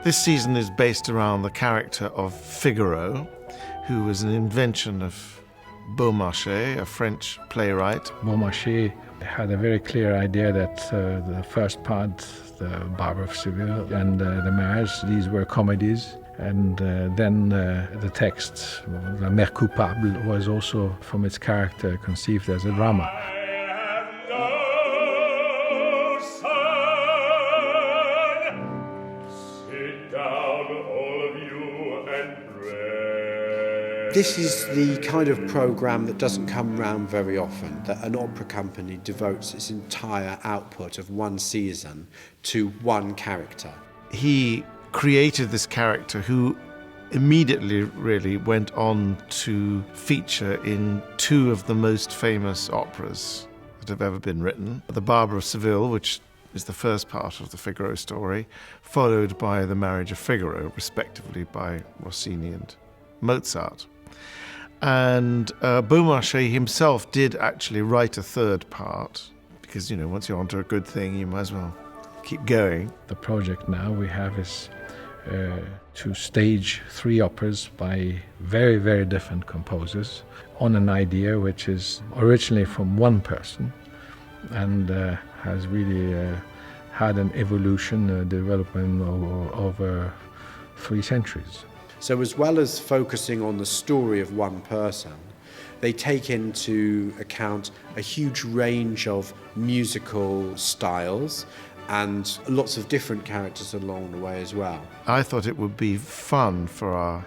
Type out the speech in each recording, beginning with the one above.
This season is based around the character of Figaro, who was an invention of Beaumarchais, a French playwright. Beaumarchais had a very clear idea that the first part, the Barber of Seville and the Marriage, these were comedies. And then the text, La Mère Coupable, was also, from its character, conceived as a drama. This is the kind of programme that doesn't come round very often, that an opera company devotes its entire output of one season to one character. He created this character who immediately really went on to feature in two of the most famous operas that have ever been written. The Barber of Seville, which is the first part of the Figaro story, followed by The Marriage of Figaro, respectively by Rossini and Mozart. And Beaumarchais himself did actually write a third part, because, once you're onto a good thing, you might as well keep going. The project now we have is to stage 3 operas by very, very different composers on an idea which is originally from one person and has really had an evolution, a development over 3 centuries. So as well as focusing on the story of one person, they take into account a huge range of musical styles and lots of different characters along the way as well. I thought it would be fun for our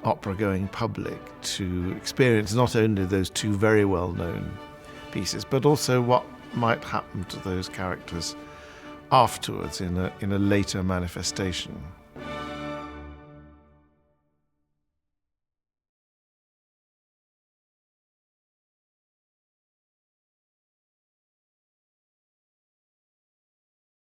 opera-going public to experience not only those 2 very well-known pieces, but also what might happen to those characters afterwards in a later manifestation.